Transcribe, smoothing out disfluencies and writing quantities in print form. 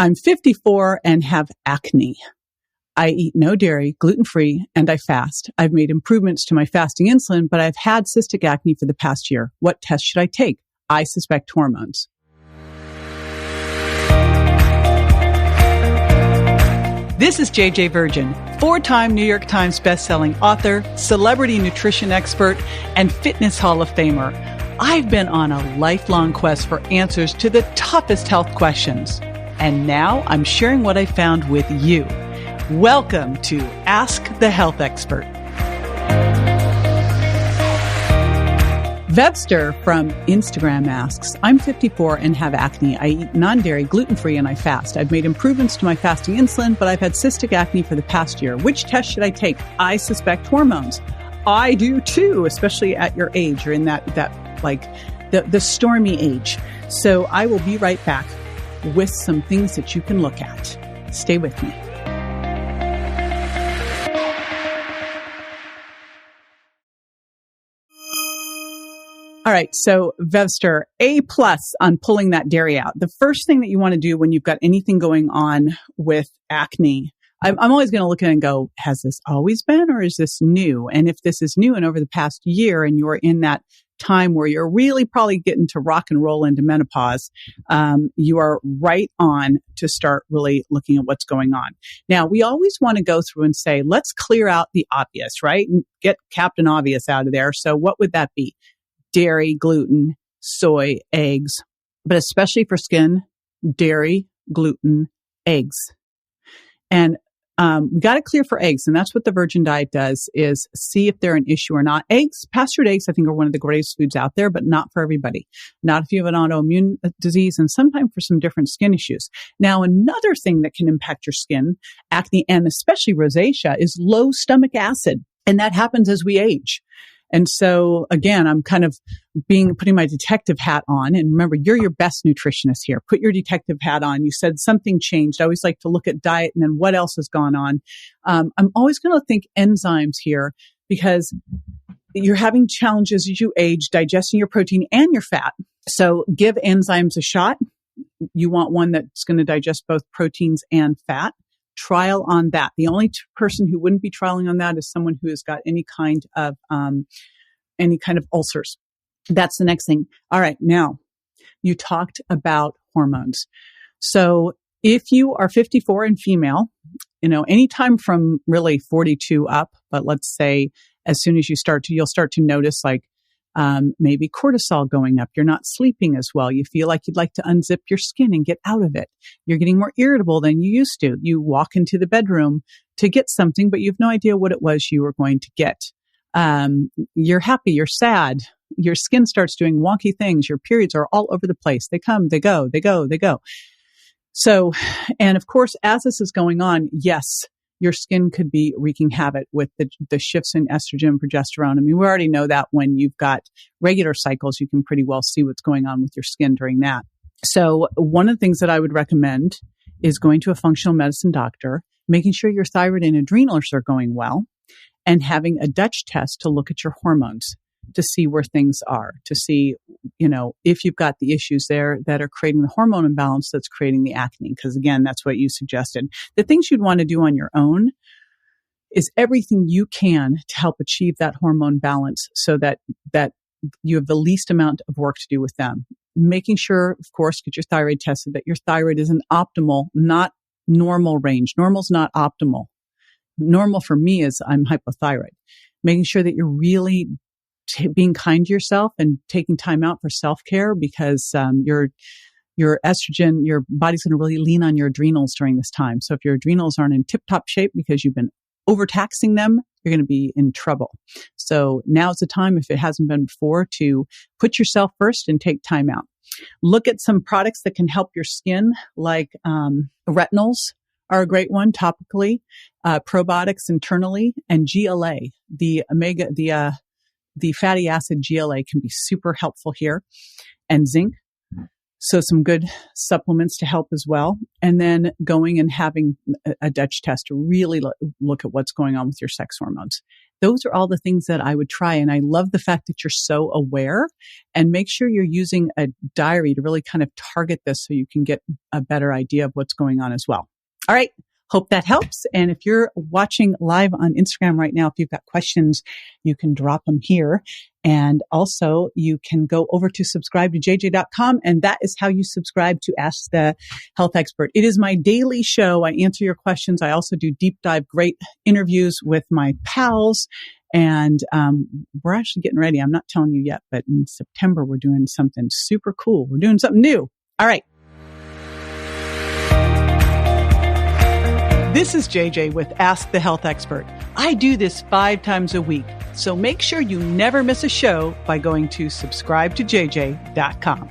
I'm 54 and have acne. I eat no dairy, gluten-free, and I fast. I've made improvements to my fasting insulin, but I've had cystic acne for the past year. What test should I take? I suspect hormones. This is JJ Virgin, 4-time New York Times bestselling author, celebrity nutrition expert, and fitness Hall of Famer. I've been on a lifelong quest for answers to the toughest health questions. And now I'm sharing what I found with you. Welcome to Ask the Health Expert. Webster from Instagram asks, I'm 54 and have acne. I eat non-dairy, gluten-free, and I fast. I've made improvements to my fasting insulin, but I've had cystic acne for the past year. Which test should I take? I suspect hormones. I do too, especially at your age. You're in that the stormy age. So I will be right back with some things that you can look at. Stay with me. All right. So Webster, A+ on pulling that dairy out. The first thing that you want to do when you've got anything going on with acne, I'm always going to look at it and go, has this always been or is this new? And if this is new and over the past year and you're in that time where you're really probably getting to rock and roll into menopause, you are right on to start really looking at what's going on. Now, we always want to go through and say, let's clear out the obvious, right? And get Captain Obvious out of there. So what would that be? Dairy, gluten, soy, eggs, but especially for skin, dairy, gluten, eggs. And we got to clear for eggs. And that's what the Virgin Diet does, is see if they're an issue or not. Eggs, pastured eggs, I think are one of the greatest foods out there, but not for everybody. Not if you have an autoimmune disease and sometimes for some different skin issues. Now, another thing that can impact your skin, acne, and especially rosacea, is low stomach acid. And that happens as we age. And so again, I'm kind of putting my detective hat on. And remember, you're your best nutritionist here. Put your detective hat on. You said something changed. I always like to look at diet and then what else has gone on. I'm always going to think enzymes here because you're having challenges as you age, digesting your protein and your fat. So give enzymes a shot. You want one that's going to digest both proteins and fat. Trial on that. The only person who wouldn't be trialing on that is someone who has got any kind of ulcers. That's the next thing. All right. Now you talked about hormones. So if you are 54 and female, anytime from really 42 up, but let's say as soon as you'll start to notice maybe cortisol going up. You're not sleeping as well. You feel like you'd like to unzip your skin and get out of it. You're getting more irritable than you used to. You walk into the bedroom to get something, but you have no idea what it was you were going to get. You're happy. You're sad. Your skin starts doing wonky things. Your periods are all over the place. They come, they go, they go, they go. So, and of course, as this is going on, yes, your skin could be wreaking havoc with the shifts in estrogen and progesterone. I mean, we already know that when you've got regular cycles, you can pretty well see what's going on with your skin during that. So one of the things that I would recommend is going to a functional medicine doctor, making sure your thyroid and adrenals are going well, and having a Dutch test to look at your hormones to see where things are, to see, if you've got the issues there that are creating the hormone imbalance that's creating the acne. Because again, that's what you suggested. The things you'd want to do on your own is everything you can to help achieve that hormone balance so that you have the least amount of work to do with them. Making sure, of course, get your thyroid tested, that your thyroid is an optimal, not normal range. Normal's not optimal. Normal for me is I'm hypothyroid. Making sure that you're really being kind to yourself and taking time out for self-care, because your estrogen, your body's going to really lean on your adrenals during this time. So if your adrenals aren't in tip-top shape because you've been overtaxing them, you're going to be in trouble. So now's the time, if it hasn't been before, to put yourself first and take time out. Look at some products that can help your skin, like retinols are a great one topically, probiotics internally, and GLA, the fatty acid GLA can be super helpful here, and zinc. So some good supplements to help as well. And then going and having a Dutch test to really look at what's going on with your sex hormones. Those are all the things that I would try. And I love the fact that you're so aware, and make sure you're using a diary to really kind of target this so you can get a better idea of what's going on as well. All right. Hope that helps. And if you're watching live on Instagram right now, if you've got questions, you can drop them here. And also you can go over to subscribe2jj.com, and that is how you subscribe to Ask the Health Expert. It is my daily show. I answer your questions. I also do deep dive, great interviews with my pals. And we're actually getting ready. I'm not telling you yet, but in September, we're doing something super cool. We're doing something new. All right. This is JJ with Ask the Health Expert. I do this 5 times a week, so make sure you never miss a show by going to subscribe2jj.com.